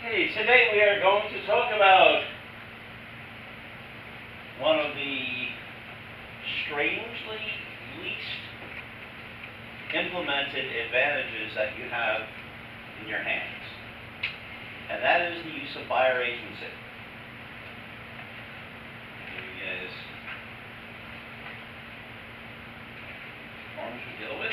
Okay, today we are going to talk about one of the strangely least implemented advantages that you have in your hands, and that is the use of buyer agency. Here is forms we deal with.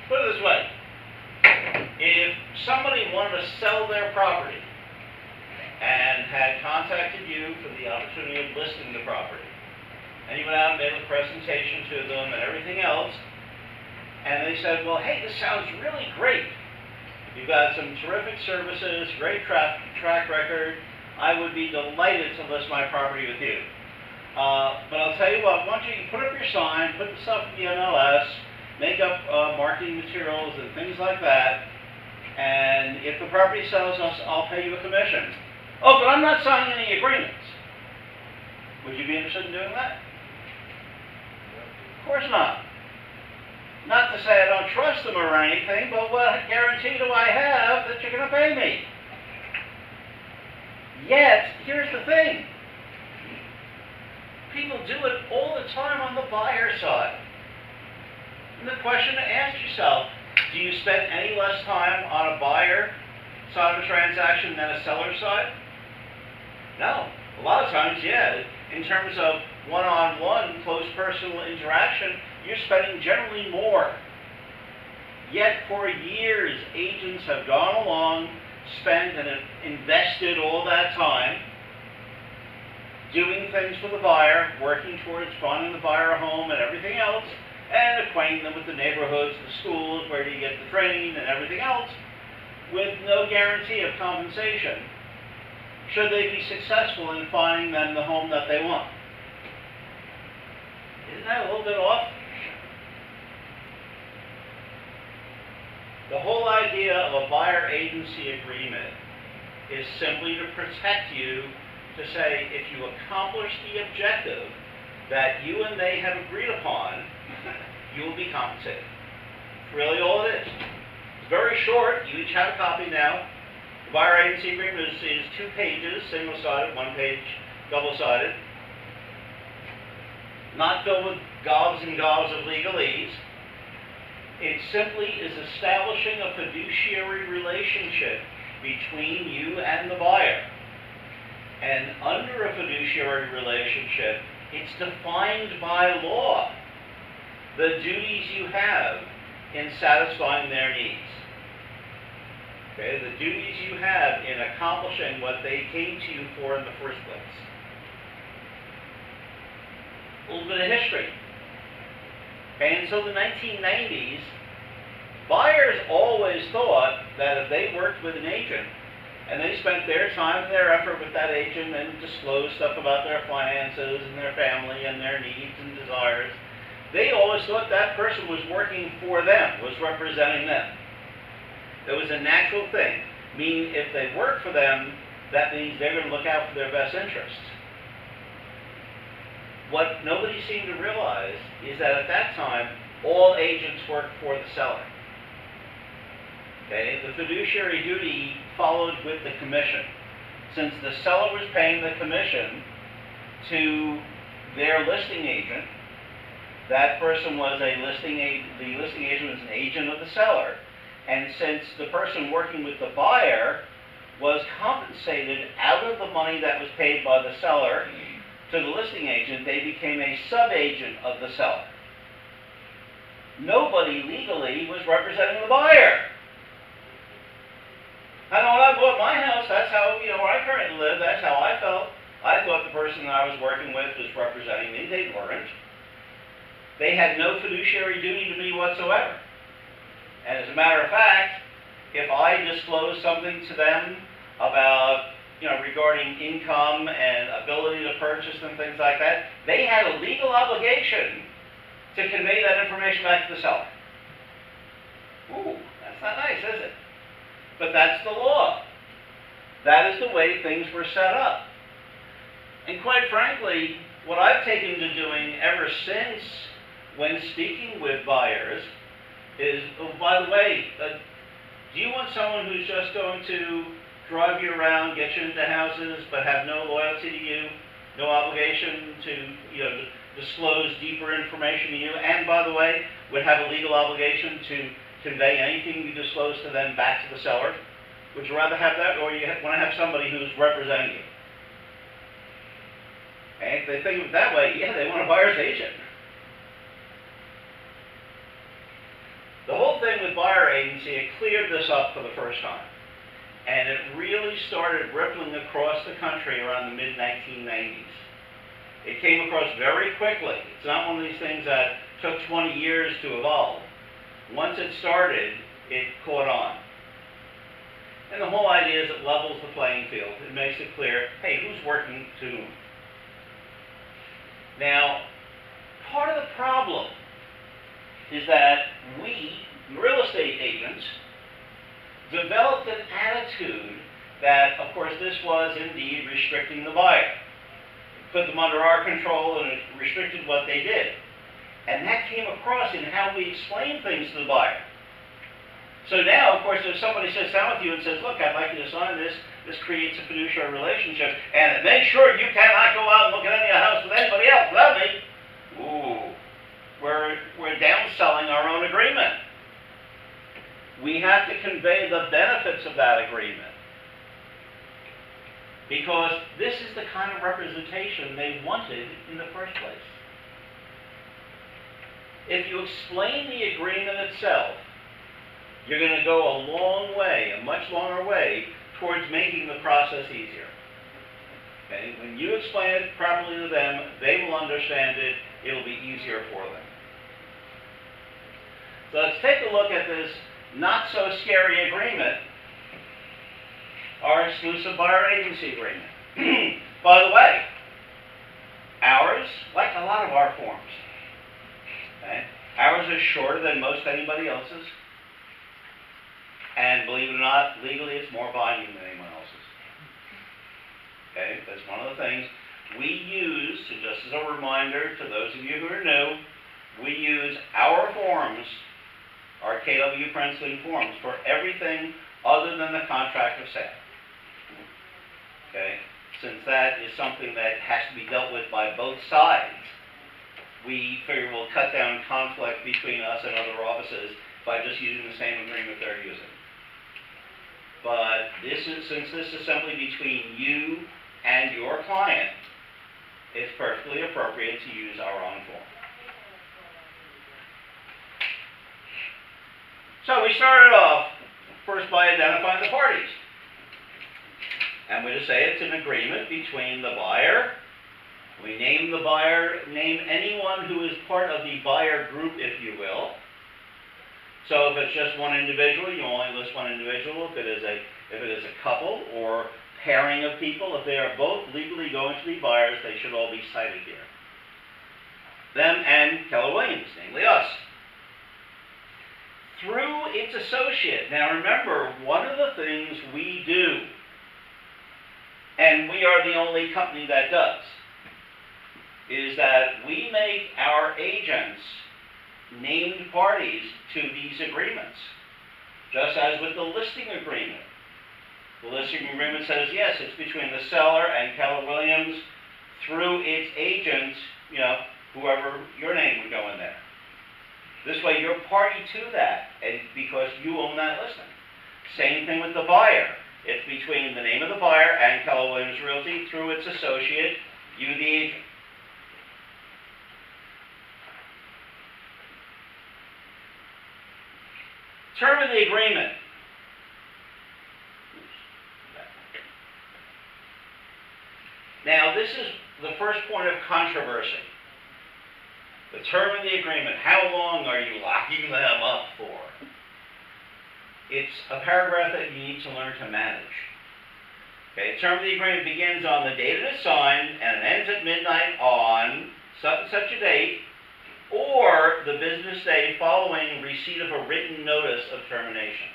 Put it this way, if somebody wanted to sell their property and had contacted you for the opportunity of listing the property, and you went out and made a presentation to them and everything else, and they said, well, hey, this sounds really great. You've got some terrific services, great track record. I would be delighted to list my property with you. But I'll tell you what, why don't you put up your sign, put the stuff in the MLS, make up marketing materials and things like that, and if the property sells, I'll pay you a commission. Oh, but I'm not signing any agreements. Would you be interested in doing that? Of course not. Not to say I don't trust them or anything, but what guarantee do I have that you're going to pay me? Yet, here's the thing. People do it all the time on the buyer side. And the question to ask yourself, do you spend any less time on a buyer side of a transaction than a seller side? No. A lot of times, yeah. In terms of one-on-one, close personal interaction, you're spending generally more. Yet for years, agents have gone along, spent and invested all that time doing things for the buyer, working towards finding the buyer a home and everything else, and acquainting them with the neighborhoods, the schools, where do you get the training and everything else, with no guarantee of compensation, should they be successful in finding them the home that they want. Isn't that a little bit off? The whole idea of a buyer agency agreement is simply to protect you, to say if you accomplish the objective that you and they have agreed upon, you will be compensated. That's really all it is. It's very short. You each have a copy now. The buyer agency agreement is 2 pages, single-sided, 1 page, double-sided. Not filled with gobs and gobs of legalese. It simply is establishing a fiduciary relationship between you and the buyer. And under a fiduciary relationship, it's defined by law the duties you have in satisfying their needs. Okay, the duties you have in accomplishing what they came to you for in the first place. A little bit of history. Okay, until the 1990s, buyers always thought that if they worked with an agent and they spent their time and their effort with that agent and disclosed stuff about their finances and their family and their needs and desires, they always thought that person was working for them, was representing them. It was a natural thing, meaning if they work for them, that means they're going to look out for their best interests. What nobody seemed to realize is that at that time, all agents worked for the seller. Okay, the fiduciary duty followed with the commission. Since the seller was paying the commission to their listing agent, that person was the listing agent was an agent of the seller. And since the person working with the buyer was compensated out of the money that was paid by the seller to the listing agent, they became a sub-agent of the seller. nobody legally was representing the buyer. I know when I bought my house, that's how, where I currently live, that's how I felt. I thought the person that I was working with was representing me. They weren't. They had no fiduciary duty to me whatsoever. And as a matter of fact, if I disclosed something to them about, regarding income and ability to purchase and things like that, they had a legal obligation to convey that information back to the seller. Ooh, that's not nice, is it? But that's the law. That is the way things were set up. And quite frankly, what I've taken to doing ever since when speaking with buyers is, oh, by the way, do you want someone who's just going to drive you around, get you into houses, but have no loyalty to you, no obligation to disclose deeper information to you, and by the way, would have a legal obligation to convey anything you disclose to them back to the seller? Would you rather have that, or you want to have somebody who's representing you? And if they think of it that way, yeah, they want a buyer's agent. The whole thing with buyer agency, it cleared this up for the first time. And it really started rippling across the country around the mid-1990s. It came across very quickly. It's not one of these things that took 20 years to evolve. Once it started, it caught on. And the whole idea is it levels the playing field. It makes it clear, hey, who's working to whom? Now, part of the problem is that we, real estate agents, developed an attitude that, of course, this was indeed restricting the buyer. Put them under our control and it restricted what they did. And that came across in how we explain things to the buyer. So now, of course, if somebody sits down with you and says, look, I'd like you to sign this, this creates a fiduciary relationship, and make sure you cannot go out and look at any house with anybody else without me. Ooh, we're downselling our own agreement. We have to convey the benefits of that agreement. Because this is the kind of representation they wanted in the first place. If you explain the agreement itself, you're going to go a long way, a much longer way, towards making the process easier. Okay? When you explain it properly to them, they will understand it. It'll be easier for them. So let's take a look at this not-so-scary agreement, our exclusive buyer agency agreement. By the way, ours, like a lot of our forms, okay, ours is shorter than most anybody else's. And believe it or not, legally it's more binding than anyone else's. Okay, that's one of the things we use, so just as a reminder to those of you who are new, we use our forms, our KW Princeton forms, for everything other than the contract of sale. Okay, since that is something that has to be dealt with by both sides, we figure we'll cut down conflict between us and other offices by just using the same agreement they're using. But since this is simply between you and your client, it's perfectly appropriate to use our own form. So we started off first by identifying the parties. And we just say it's an agreement between the buyer. We name the buyer, name anyone who is part of the buyer group, if you will. So if it's just one individual, you only list one individual. If it is a couple or pairing of people, if they are both legally going to be buyers, they should all be cited here. Them and Keller Williams, namely us. Through its associate. Now remember, one of the things we do, and we are the only company that does, is that we make our agents named parties to these agreements, just as with the listing agreement. The listing agreement says, yes, it's between the seller and Keller Williams through its agent, whoever, your name would go in there. This way you're party to that, and because you own that listing. Same thing with the buyer. It's between the name of the buyer and Keller Williams Realty through its associate, you the agent. Term of the agreement. Now, this is the first point of controversy. The term of the agreement. How long are you locking them up for? It's a paragraph that you need to learn to manage. Okay, term of the agreement begins on the date it is signed and it ends at midnight on such and such a date, or the business day following receipt of a written notice of termination.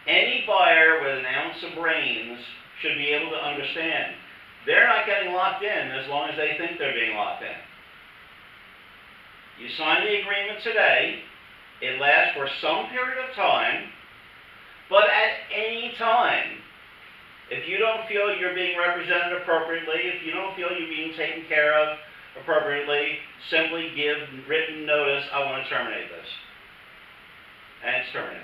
Any buyer with an ounce of brains should be able to understand they're not getting locked in as long as they think they're being locked in. You sign the agreement today, it lasts for some period of time, but at any time, if you don't feel you're being represented appropriately, if you don't feel you're being taken care of appropriately, simply give written notice, I want to terminate this. And it's terminated.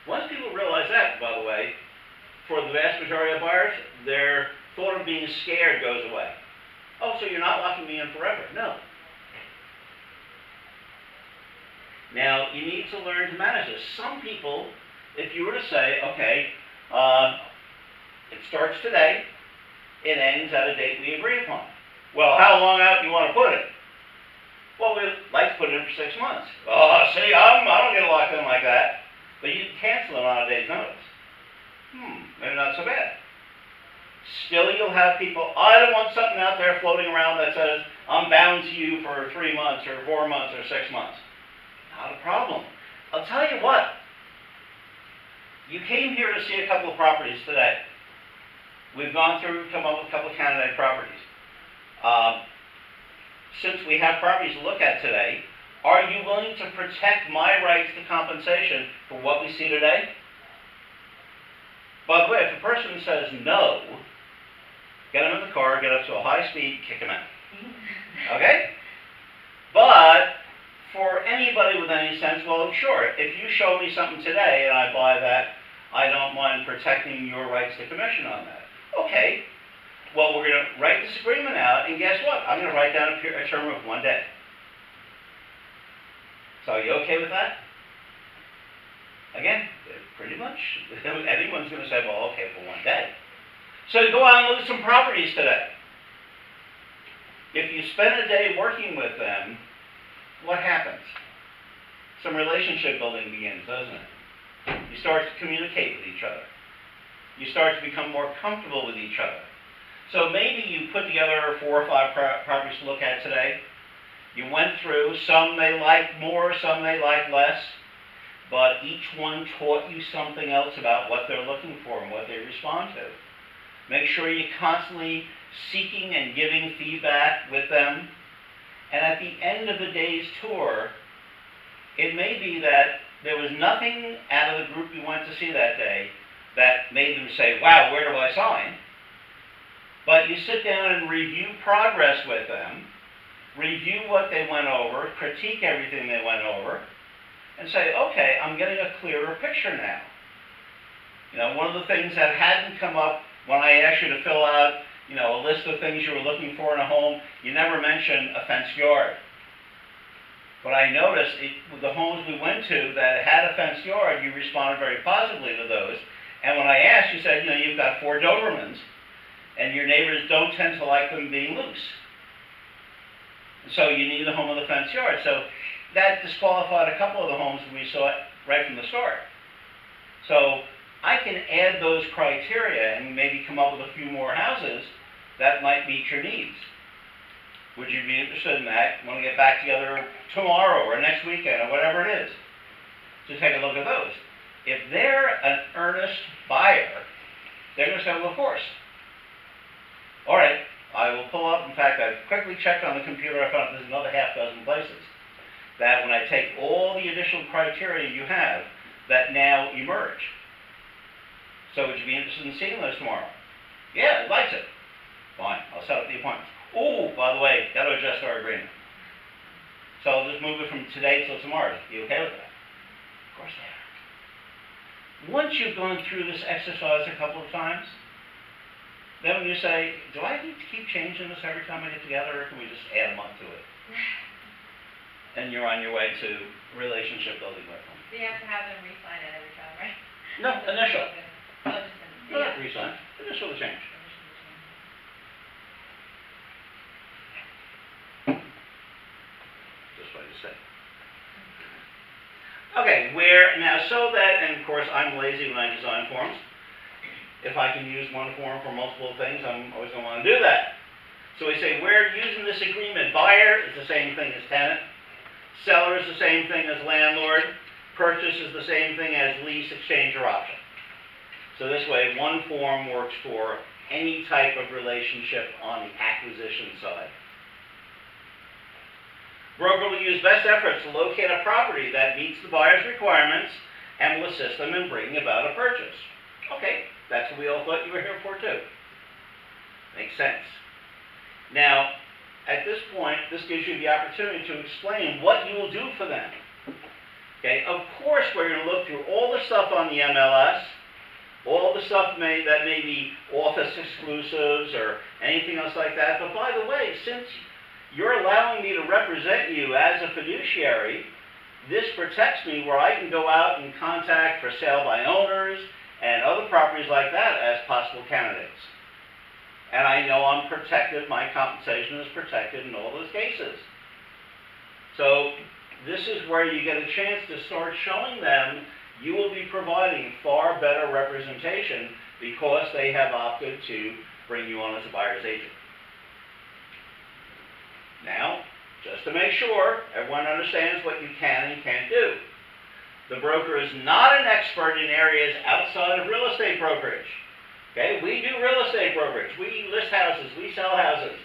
Once people realize that, by the way, for the vast majority of buyers, their thought of being scared goes away. Oh, so you're not locking me in forever? No. Now, you need to learn to manage this. Some people, if you were to say, okay, it starts today, it ends at a date we agree upon. Well, how long out do you want to put it? Well, we'd like to put it in for 6 months. Oh, see, I don't get locked in like that. But you can cancel it on a day's notice. Maybe not so bad. Still, you'll have people, I don't want something out there floating around that says, I'm bound to you for 3 months or 4 months or 6 months. Not a problem. I'll tell you what. You came here to see a couple of properties today. We've gone through, come up with a couple of candidate properties. Since we have properties to look at today, are you willing to protect my rights to compensation for what we see today? By the way, if a person says no, get them in the car, get up to a high speed, kick them out. Okay? But for anybody with any sense, well, sure, if you show me something today and I buy that, I don't mind protecting your rights to commission on that. Okay. Well, we're going to write this agreement out, and guess what? I'm going to write down a term of 1 day. So are you okay with that? Again, pretty much, anyone's going to say, well, okay, for 1 day. So you go out and look at some properties today. If you spend a day working with them, what happens? Some relationship building begins, doesn't it? You start to communicate with each other. You start to become more comfortable with each other. So maybe you put together 4 or 5 properties to look at today. You went through, some they liked more, some they liked less, but each one taught you something else about what they're looking for and what they respond to. Make sure you're constantly seeking and giving feedback with them. And at the end of the day's tour, it may be that there was nothing out of the group you went to see that day that made them say, wow, where do I sign? But you sit down and review progress with them, review what they went over, critique everything they went over, and say, okay, I'm getting a clearer picture now. You know, one of the things that hadn't come up when I asked you to fill out, you know, a list of things you were looking for in a home, you never mentioned a fenced yard. But I noticed with the homes we went to that had a fenced yard, you responded very positively to those. And when I asked, you said, you know, you've got 4 Dobermans, and your neighbors don't tend to like them being loose. So you need a home with a fenced yard. So that disqualified a couple of the homes we saw right from the start. So I can add those criteria and maybe come up with a few more houses that might meet your needs. Would you be interested in that? Want to get back together tomorrow or next weekend or whatever it is to take a look at those? If they're an earnest buyer, they're going to say, well, of course. All right, I will pull up. In fact, I quickly checked on the computer. I found there's another half dozen places that when I take all the additional criteria you have that now emerge. So would you be interested in seeing those tomorrow? Yeah, he likes it. Fine, I'll set up the appointment. Oh, by the way, got to adjust our agreement. So I'll just move it from today till tomorrow. You okay with that? Of course they are. Once you've gone through this exercise a couple of times, then when you say, do I need to keep changing this every time I get together, or can we just add a month to it? and you're on your way to relationship building with them. So you have to have them re-sign it every time, right? No, initial. Oh, just an, Not yeah. re-sign, initial change. Just what you say. Okay, now so that, and of course I'm lazy when I design forms. If I can use one form for multiple things, I'm always going to want to do that. So we say, we're using this agreement. Buyer is the same thing as tenant. Seller is the same thing as landlord. Purchase is the same thing as lease, exchange, or option. So this way, one form works for any type of relationship on the acquisition side. Broker will use best efforts to locate a property that meets the buyer's requirements and will assist them in bringing about a purchase. Okay, that's what we all thought you were here for too. Makes sense. Now, at this point, this gives you the opportunity to explain what you will do for them. Okay, of course we're going to look through all the stuff on the MLS, all the stuff that may be office exclusives or anything else like that. But by the way, since you're allowing me to represent you as a fiduciary, this protects me where I can go out and contact for sale by owners and other properties like that as possible candidates. And I know I'm protected, my compensation is protected in all those cases. So this is where you get a chance to start showing them you will be providing far better representation because they have opted to bring you on as a buyer's agent. Now, just to make sure everyone understands what you can and can't do. The broker is not an expert in areas outside of real estate brokerage. Okay, we do real estate brokerage. We list houses, we sell houses.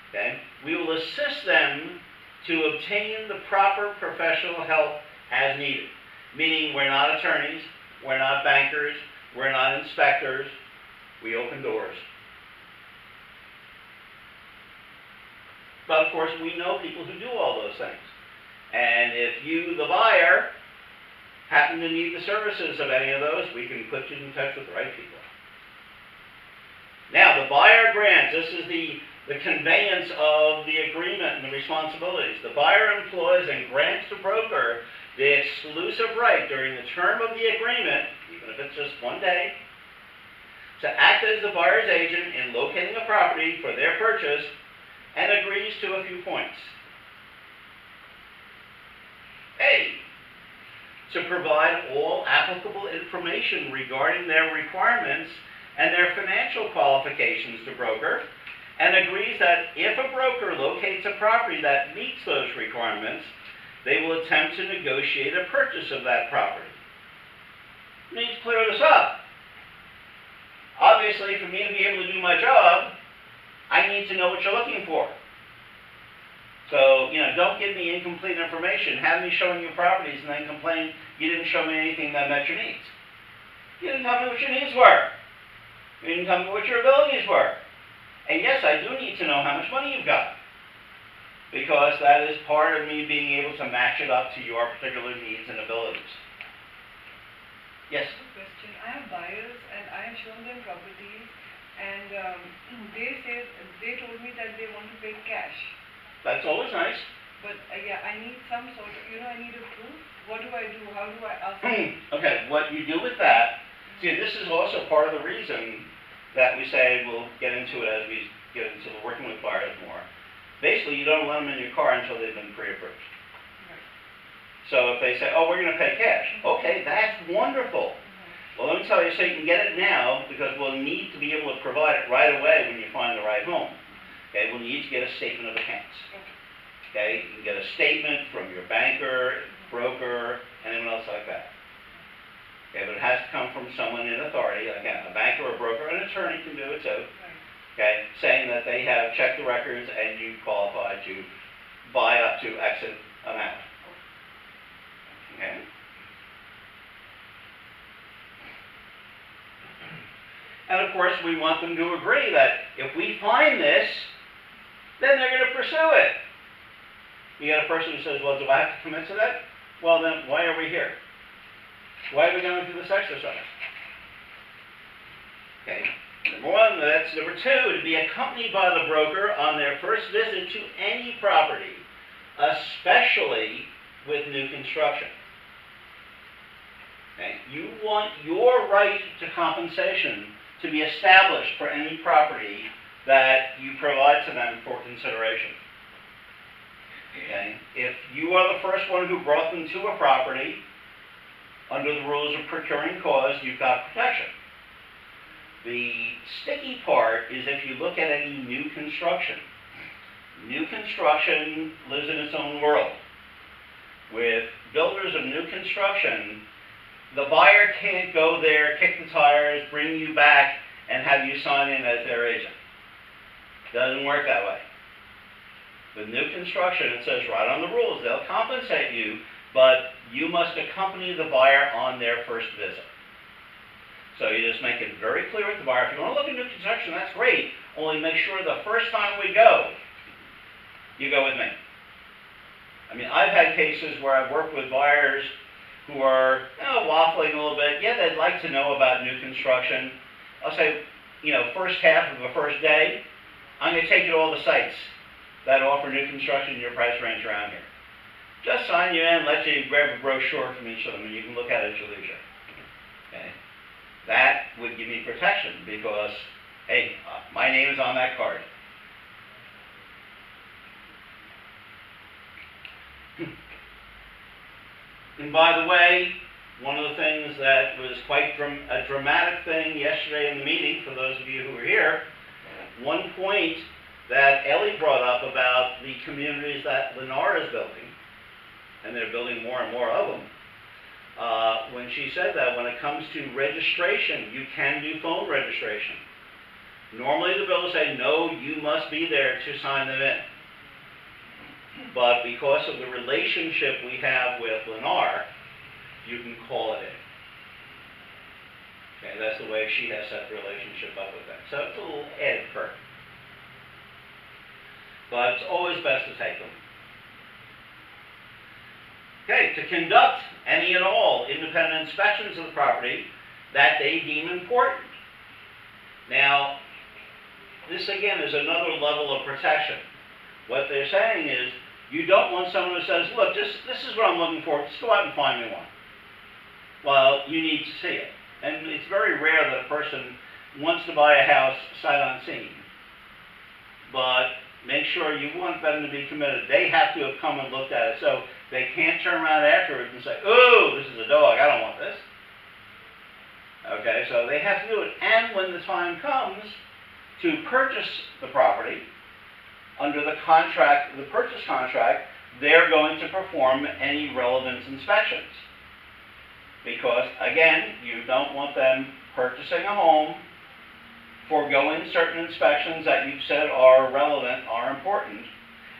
Okay, we will assist them to obtain the proper professional help as needed. Meaning we're not attorneys, we're not bankers, we're not inspectors. We open doors. But of course, we know people who do all those things. And if you, the buyer, happen to need the services of any of those, we can put you in touch with the right people. Now, the buyer grants, this is the conveyance of the agreement and the responsibilities. The buyer employs and grants the broker the exclusive right during the term of the agreement, even if it's just 1 day, to act as the buyer's agent in locating a property for their purchase and agrees to a few points. A, to provide all applicable information regarding their requirements and their financial qualifications to broker, and agrees that if a broker locates a property that meets those requirements, they will attempt to negotiate a purchase of that property. I need to clear this up. Obviously, for me to be able to do my job, I need to know what you're looking for. So, don't give me incomplete information. Have me showing you properties and then complain you didn't show me anything that met your needs. You didn't tell me what your needs were. You didn't tell me what your abilities were. And yes, I do need to know how much money you've got, because that is part of me being able to match it up to your particular needs and abilities. Yes? Question. I have buyers and I have shown them properties, and they told me that they want to pay cash. That's always nice. But yeah, I need some sort of, I need a proof. What do I do? How do I ask them? Okay, what you do with that, see, this is also part of the reason that we say we'll get into it as we get into working with buyers more. Basically, you don't let them in your car until they've been pre-approved. Right. So if they say, oh, we're going to pay cash, okay, that's wonderful. Well, let me tell you, so you can get it now, because we'll need to be able to provide it right away when you find the right home. Okay, we'll need to get a statement of accounts. Okay, you can get a statement from your banker, broker, anyone else like that. Okay, but it has to come from someone in authority. Again, a banker or a broker, an attorney can do it too. Okay, saying that they have checked the records and you qualify to buy up to X amount. Okay. And of course, we want them to agree that if we find this, then they're going to pursue it. You get a person who says, well, do I have to commit to that? Well, then why are we here? Why are we going through this exercise? Okay. Number one, that's number two, to be accompanied by the broker on their first visit to any property especially with new construction. Okay? You want your right to compensation to be established for any property that you provide to them for consideration. Okay? If you are the first one who brought them to a property, under the rules of procuring cause, you've got protection. The sticky part is if you look at any new construction. New construction lives in its own world. With builders of new construction, the buyer can't go there, kick the tires, bring you back, and have you sign in as their agent. Doesn't work that way. With new construction, it says right on the rules, they'll compensate you, but you must accompany the buyer on their first visit. So you just make it very clear with the buyer, if you want to look at new construction, that's great, only make sure the first time we go, you go with me. I mean, I've had cases where I've worked with buyers who are, waffling a little bit. Yeah, they'd like to know about new construction. I'll say, first half of the first day, I'm going to take you to all the sites that offer new construction in your price range around here. Just sign you in, let you grab a brochure from each of them, and you can look at it at your leisure. Okay? That would give me protection because, hey, my name is on that card. And by the way, one of the things that was quite a dramatic thing yesterday in the meeting, for those of you who were here, one point that Ellie brought up about the communities that Lennar is building, and they're building more and more of them, when she said that when it comes to registration, you can do phone registration. Normally the builders say, no, you must be there to sign them in. But because of the relationship we have with Lennar, you can call it in. Okay, that's the way she has set the relationship up with them. So it's a little added perk. But it's always best to take them. Okay, to conduct any and all independent inspections of the property that they deem important. Now, this again is another level of protection. What they're saying is, you don't want someone who says, look, this is what I'm looking for, just go out and find me one. Well, you need to see it. And it's very rare that a person wants to buy a house sight unseen. But make sure you want them to be committed. They have to have come and looked at it. So they can't turn around afterwards and say, oh, this is a dog, I don't want this. Okay, so they have to do it. And when the time comes to purchase the property, under the contract, the purchase contract, they're going to perform any relevance inspections. Because, again, you don't want them purchasing a home, foregoing certain inspections that you've said are relevant, are important,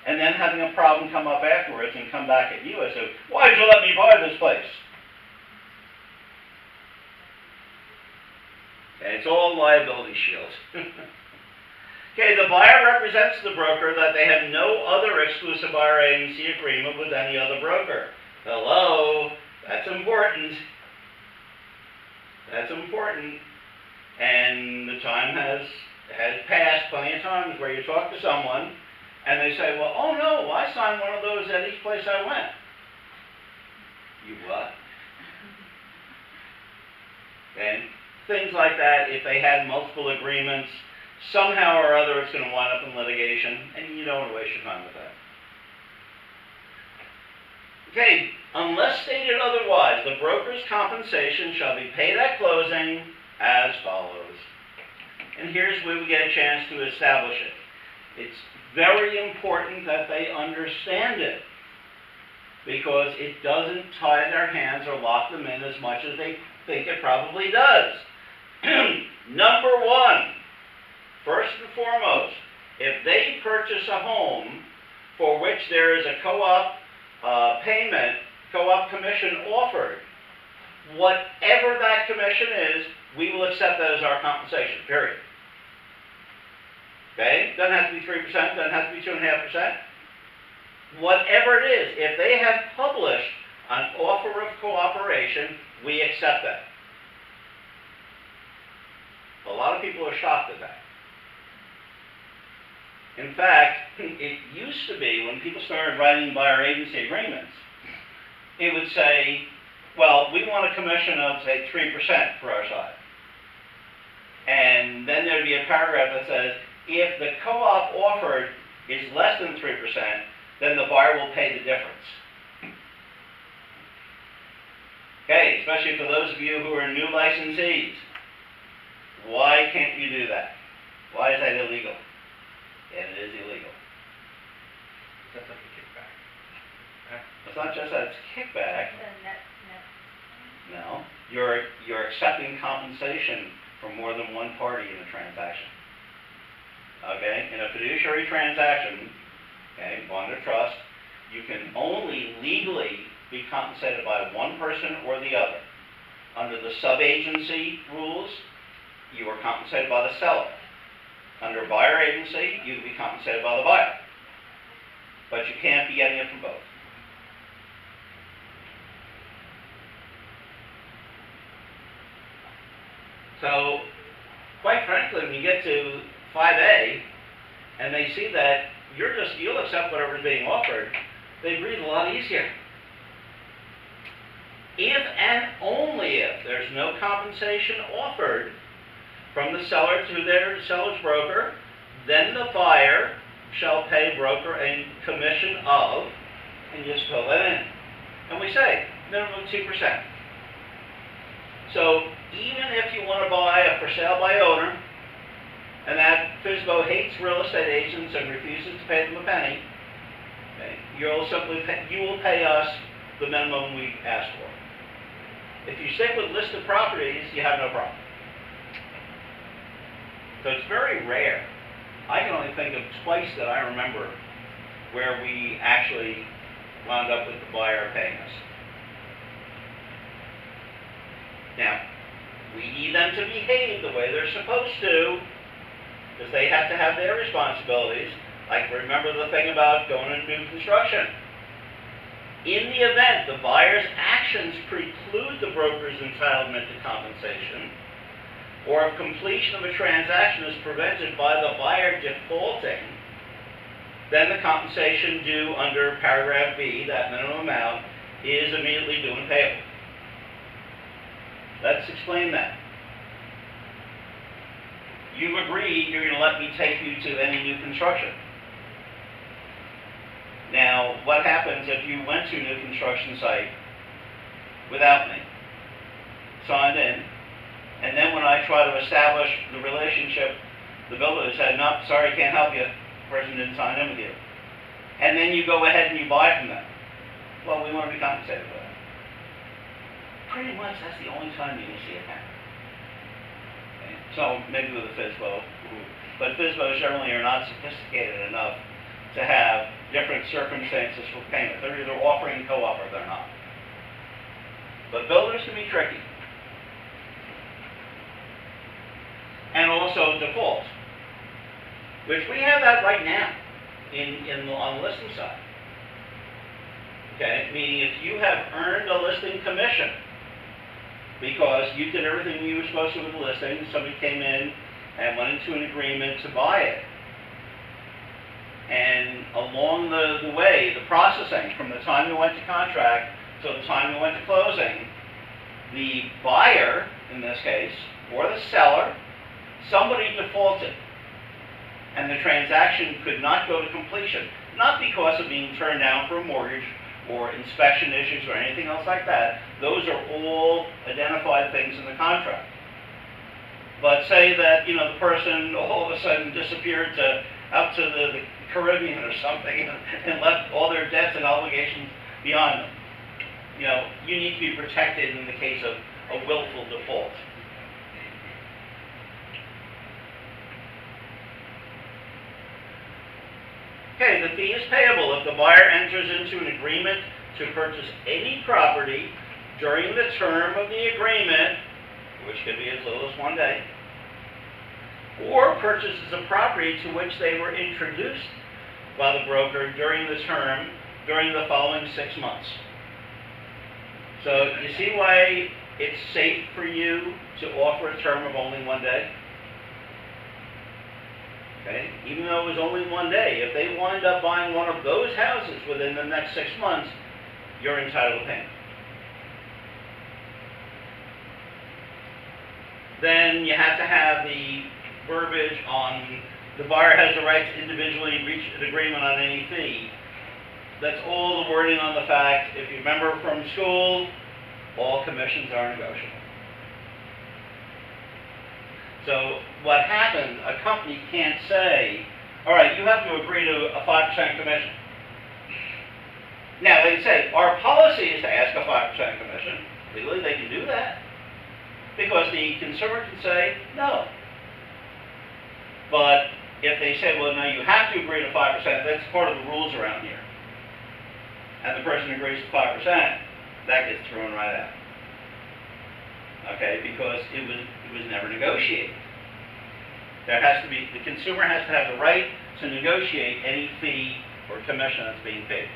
and then having a problem come up afterwards and come back at you and say, why did you let me buy this place? Okay, it's all liability shield. Okay, the buyer represents the broker that they have no other exclusive buyer agency agreement with any other broker. Hello, that's important. That's important. And the time has passed plenty of times where you talk to someone and they say, well, oh no, I signed one of those at each place I went. You what? And things like that, if they had multiple agreements, somehow or other it's going to wind up in litigation, and you don't want to waste your time with that. Okay, unless stated otherwise, the broker's compensation shall be paid at closing as follows. And here's where we get a chance to establish it. It's very important that they understand it, because it doesn't tie their hands or lock them in as much as they think it probably does. Number one, first and foremost, if they purchase a home for which there is a co-op payment, co-op commission offered, whatever that commission is, we will accept that as our compensation, period. Okay? Doesn't have to be 3%, doesn't have to be 2.5%. Whatever it is, if they have published an offer of cooperation, we accept that. A lot of people are shocked at that. In fact, it used to be when people started writing buyer agency agreements, it would say, well, we want a commission of, say, 3% for our side. And then there'd be a paragraph that says, if the co-op offered is less than 3%, then the buyer will pay the difference. Okay, especially for those of you who are new licensees. Why can't you do that? Why is that illegal? And it is illegal. That's like a kickback. It's not just that it's kickback. The net. No, you're accepting compensation from more than one party in a transaction. Okay, in a fiduciary transaction, okay, bond of trust, you can only legally be compensated by one person or the other. Under the sub-agency rules, you are compensated by the seller. Under buyer agency, you can be compensated by the buyer. But you can't be getting it from both. So, quite frankly, when you get to 5A, and they see that you'll accept whatever's being offered, they breathe a lot easier. If and only if there's no compensation offered from the seller to their seller's broker, then the buyer shall pay broker a commission of, and just fill that in. And we say, minimum 2%. So even if you want to buy a for sale by owner, and that FSBO hates real estate agents and refuses to pay them a penny, okay, you will pay us the minimum we asked for. If you stick with listed properties, you have no problem. So it's very rare. I can only think of twice that I remember where we actually wound up with the buyer paying us. Now, we need them to behave the way they're supposed to, because they have to have their responsibilities. Like, remember the thing about going into new construction. In the event the buyer's actions preclude the broker's entitlement to compensation, or if completion of a transaction is prevented by the buyer defaulting, then the compensation due under paragraph B, that minimum amount, is immediately due and payable. Let's explain that. You've agreed you're going to let me take you to any new construction. Now, what happens if you went to a new construction site without me, signed in, and then when I try to establish the relationship, the builder said, no, sorry, can't help you, the person didn't sign in with you. And then you go ahead and you buy from them. Well, we want to be compensated for that. Pretty much that's the only time you can see it happen. Okay? So maybe with a FSBO, but FSBOs generally are not sophisticated enough to have different circumstances for payment. They're either offering co-op or they're not. But builders can be tricky. And also default, which we have that right now on the listing side. Okay, meaning if you have earned a listing commission because you did everything you were supposed to with the listing, somebody came in and went into an agreement to buy it, and along the way, the processing from the time you went to contract to the time you went to closing, the buyer, in this case, or the seller, somebody defaulted, and the transaction could not go to completion, not because of being turned down for a mortgage or inspection issues or anything else like that. Those are all identified things in the contract. But say that, the person all of a sudden disappeared out to the Caribbean or something and left all their debts and obligations behind them. You need to be protected in the case of a willful default. Okay, the fee is payable if the buyer enters into an agreement to purchase any property during the term of the agreement, which could be as little as 1 day, or purchases a property to which they were introduced by the broker during the following 6 months. So you see why it's safe for you to offer a term of only 1 day? Okay? Even though it was only one day, if they wind up buying one of those houses within the next 6 months, you're entitled to payment. Then you have to have the verbiage on the buyer has the right to individually reach an agreement on any fee. That's all the wording on the fact, if you remember from school, all commissions are negotiable. So what happens, a company can't say, all right, you have to agree to a 5% commission. Now, they can say, our policy is to ask a 5% commission. Legally, they can do that. Because the consumer can say, no. But if they say, well, no, you have to agree to 5%, that's part of the rules around here. And the person agrees to 5%, that gets thrown right out. Okay, because it was never negotiated. There has to be, the consumer has to have the right to negotiate any fee or commission that's being paid.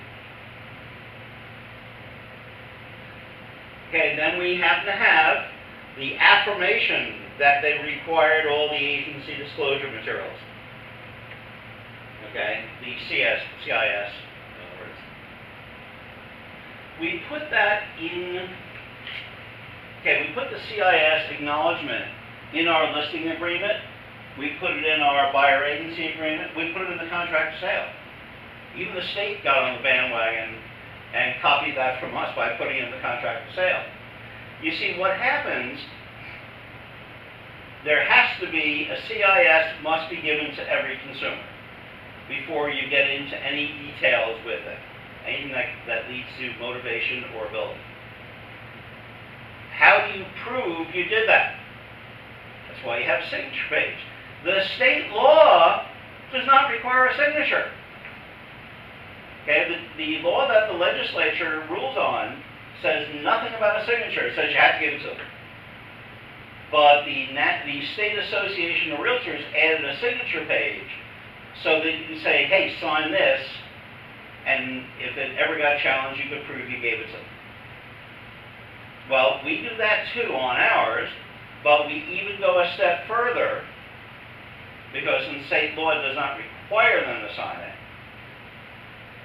Okay, then we happen to have the affirmation that they required all the agency disclosure materials. Okay, the CIS, in other words. We put that in, okay, we put the CIS acknowledgement in our listing agreement. We put it in our buyer agency agreement. We put it in the contract of sale. Even the state got on the bandwagon and copied that from us by putting it in the contract of sale. You see, what happens, there has to be, a CIS must be given to every consumer before you get into any details with it, anything that leads to motivation or ability. How do you prove you did that? That's why you have a signature page. The state law does not require a signature. Okay, the law that the legislature rules on says nothing about a signature. It says you have to give it to them. But the State Association of Realtors added a signature page so that you can say, hey, sign this, and if it ever got challenged, you could prove you gave it to them. Well, we do that too on ours, but we even go a step further, because state law does not require them to sign it.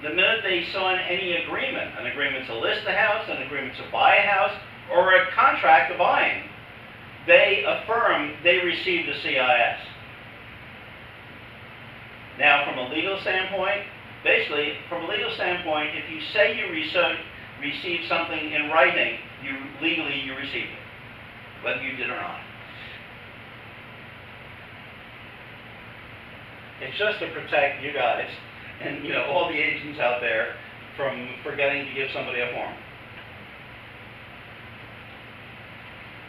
The minute they sign any agreement, an agreement to list a house, an agreement to buy a house, or a contract of buying, they affirm they received a CIS. Now, from a legal standpoint, basically, from a legal standpoint, if you say you received something in writing, legally you received it, whether you did or not. It's just to protect you guys and all the agents out there from forgetting to give somebody a form.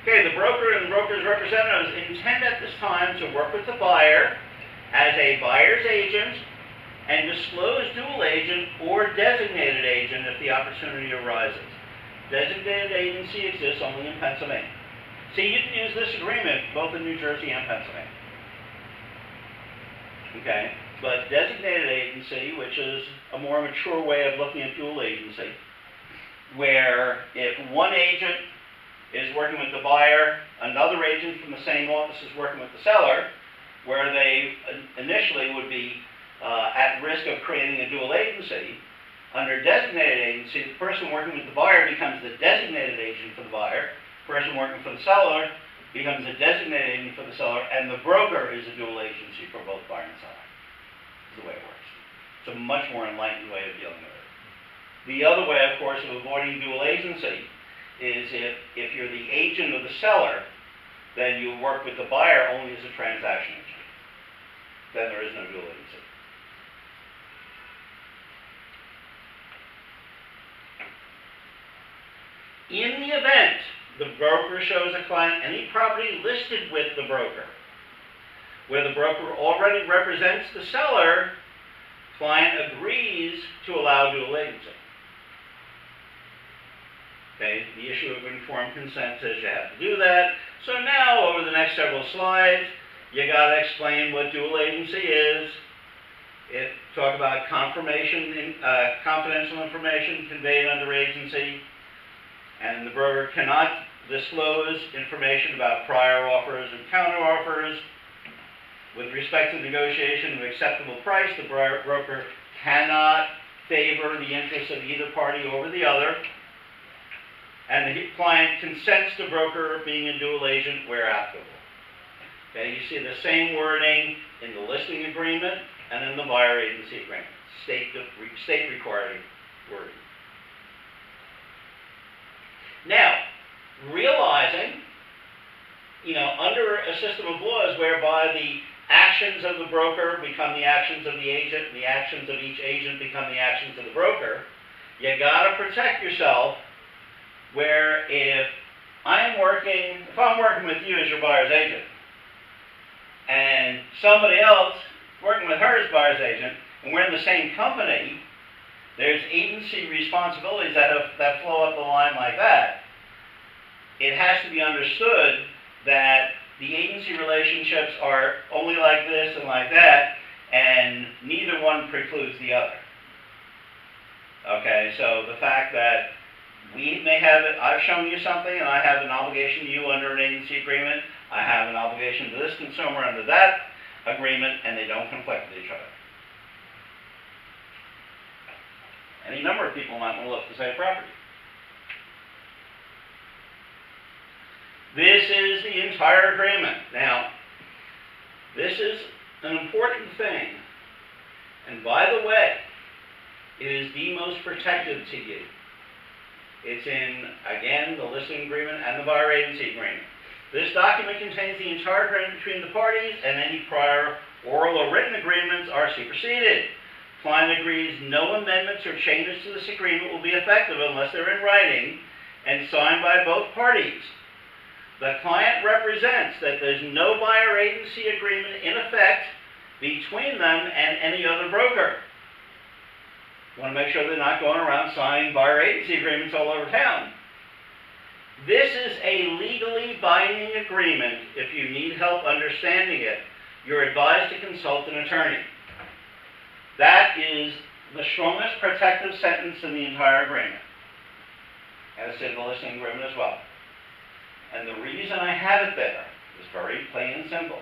Okay, the broker and the broker's representatives intend at this time to work with the buyer as a buyer's agent and disclose dual agent or designated agent if the opportunity arises. Designated agency exists only in Pennsylvania. See, you can use this agreement both in New Jersey and Pennsylvania. Okay, but designated agency, which is a more mature way of looking at dual agency, where if one agent is working with the buyer, another agent from the same office is working with the seller, where they initially would be at risk of creating a dual agency. Under designated agency, the person working with the buyer becomes the designated agent for the buyer, the person working for the seller becomes a designated agent for the seller, and the broker is a dual agency for both buyer and seller. That's the way it works. It's a much more enlightened way of dealing with it. The other way, of course, of avoiding dual agency is if you're the agent of the seller, then you work with the buyer only as a transaction agent. Then there is no dual agency. In the event the broker shows a client any property listed with the broker, where the broker already represents the seller, client agrees to allow dual agency. Okay, the issue of informed consent says you have to do that. So now, over the next several slides, you got to explain what dual agency is. Talk about confirmation, confidential information conveyed under agency, and the broker cannot disclose information about prior offers and counter offers. With respect to negotiation of acceptable price, the broker cannot favor the interests of either party over the other, and the client consents to broker being a dual agent where applicable. Okay, you see the same wording in the listing agreement and in the buyer agency agreement. State required wording. Now, realizing, under a system of laws whereby the actions of the broker become the actions of the agent, and the actions of each agent become the actions of the broker, you gotta protect yourself where if I'm working with you as your buyer's agent, and somebody else working with her as buyer's agent, and we're in the same company, there's agency responsibilities that flow up the line like that. It has to be understood that the agency relationships are only like this and like that, and neither one precludes the other. Okay, so the fact that we may have it, I've shown you something, and I have an obligation to you under an agency agreement, I have an obligation to this consumer under that agreement, and they don't conflict with each other. Any number of people might want to look to save property. This is the entire agreement. Now, this is an important thing, and by the way, it is the most protective to you. It's in, again, the listing agreement and the buyer agency agreement. This document contains the entire agreement between the parties, and any prior oral or written agreements are superseded. Client agrees no amendments or changes to this agreement will be effective unless they're in writing and signed by both parties. The client represents that there's no buyer agency agreement in effect between them and any other broker. You want to make sure they're not going around signing buyer agency agreements all over town. This is a legally binding agreement. If you need help understanding it, you're advised to consult an attorney. That is the strongest protective sentence in the entire agreement, as in the listing agreement as well. And the reason I have it there is very plain and simple.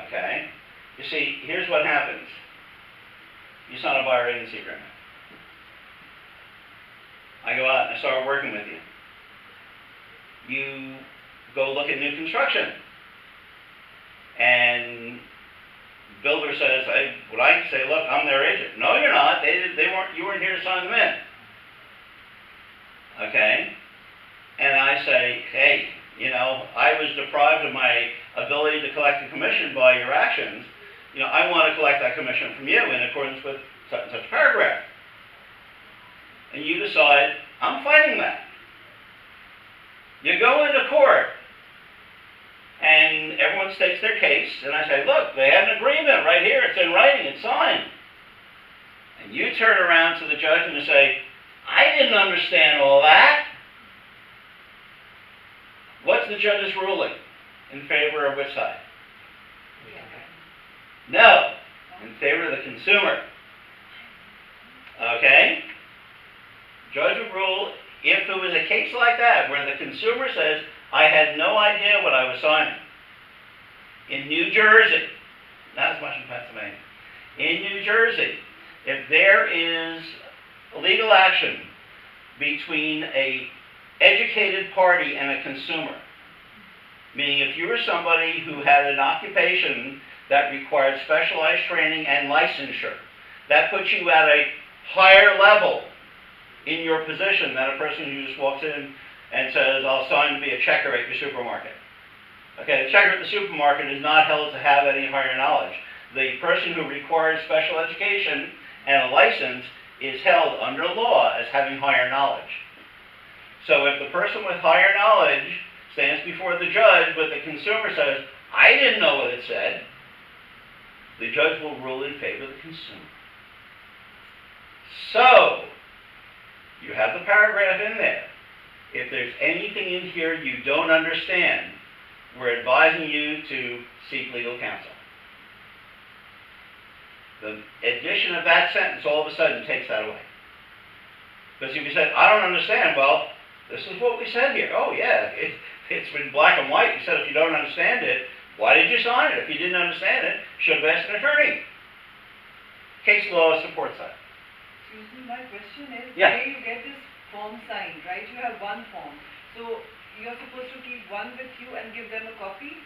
Okay? You see, here's what happens. You sign a buyer agency agreement. I go out and I start working with you. You go look at new construction. And builder says, would I say, look, I'm their agent. No, you're not. You weren't here to sign them in. Okay? And I say, hey, I was deprived of my ability to collect a commission by your actions. I want to collect that commission from you in accordance with such and such paragraph. And you decide, I'm fighting that. You go into court, and everyone states their case, and I say, look, they have an agreement right here, it's in writing, it's signed. And you turn around to the judge and you say, I didn't understand all that. What's the judge's ruling? In favor of which side? No, in favor of the consumer. Okay? Judge would rule, if there was a case like that, where the consumer says, I had no idea what I was signing. In New Jersey, not as much in Pennsylvania, in New Jersey, if there is a legal action between a educated party and a consumer, meaning if you were somebody who had an occupation that required specialized training and licensure, that puts you at a higher level in your position than a person who just walks in and says, I'll sign to be a checker at your supermarket. Okay, the checker at the supermarket is not held to have any higher knowledge. The person who requires special education and a license is held under law as having higher knowledge. So if the person with higher knowledge stands before the judge, but the consumer says, I didn't know what it said, the judge will rule in favor of the consumer. So, you have the paragraph in there. If there's anything in here you don't understand, we're advising you to seek legal counsel. The addition of that sentence all of a sudden takes that away. Because if you said, I don't understand, well, this is what we said here. Oh yeah, it's been black and white. You said if you don't understand it, Why did you sign it? If you didn't understand it, should have asked an attorney. Case law supports that. Excuse me, my question is, Yeah. where you get this form signed, right? You have one form. So you're supposed to keep one with you and give them a copy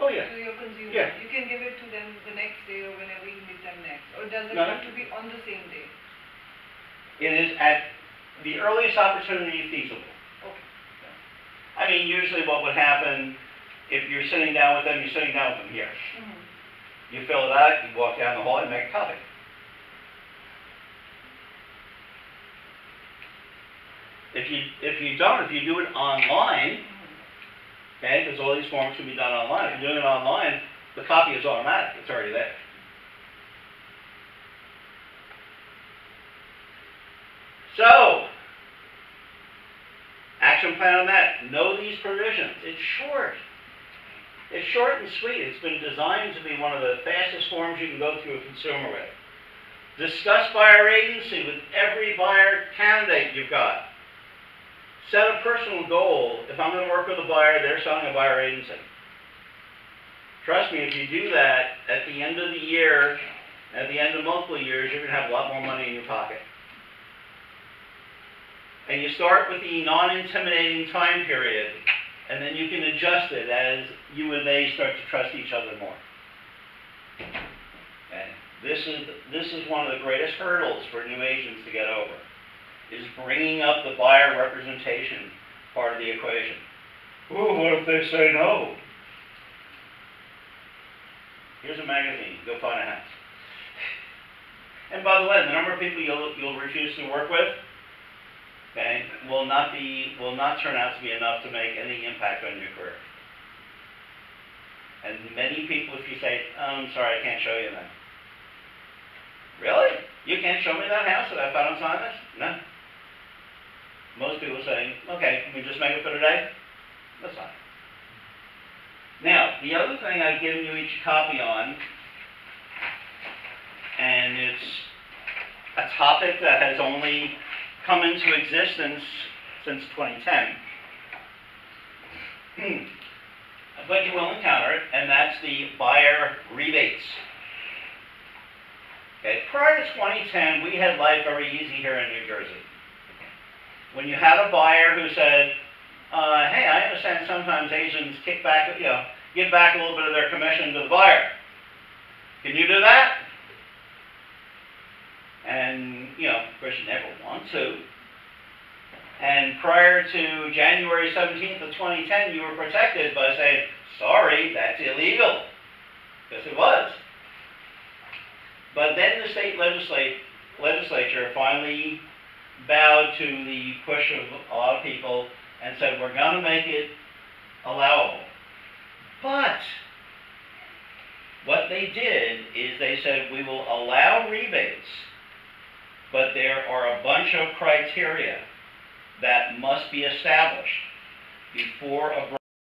Oh, yeah. to your consumer. Yeah. You can give it to them the next day or whenever you meet them next. Or does it No. have to be on the same day? It is at the earliest opportunity feasible. Okay. I mean, usually what would happen, if you're sitting down with them, you're sitting down with them here. Mm-hmm. You fill it out, you walk down the hall and make a copy. If you do it online, okay, because all these forms can be done online. If you're doing it online, the copy is automatic, it's already there. So, action plan on that. Know these provisions. It's short. It's short and sweet. It's been designed to be one of the fastest forms you can go through a consumer with. Discuss buyer agency with every buyer candidate you've got. Set a personal goal. If I'm going to work with a buyer, they're selling a buyer agency. Trust me, if you do that, at the end of the year, at the end of multiple years, you're going to have a lot more money in your pocket. And you start with the non-intimidating time period, and then you can adjust it as you and they start to trust each other more. Okay? This is one of the greatest hurdles for new agents to get over, is bringing up the buyer representation part of the equation. Ooh, what if they say no? Here's a magazine, go find a house. And by the way, the number of people you'll refuse to work with, okay, will not turn out to be enough to make any impact on your career. And many people, if you say, oh, I'm sorry, I can't show you that. Really? You can't show me that house that I found on Simon? No. Most people say, okay, can we just make it for today? That's fine. Now, the other thing I've given you each a copy on, and it's a topic that has only come into existence since 2010. But you will encounter it, and that's the buyer rebates. Okay, prior to 2010, we had life very easy here in New Jersey. When you had a buyer who said, hey, I understand sometimes agents kick back, give back a little bit of their commission to the buyer. Can you do that? And, of course, you never want to. And prior to January 17th of 2010, you were protected by saying, sorry, that's illegal. Because it was. But then the state legislature finally bowed to the push of a lot of people and said, we're going to make it allowable. But what they did is they said, we will allow rebates, but there are a bunch of criteria that must be established before a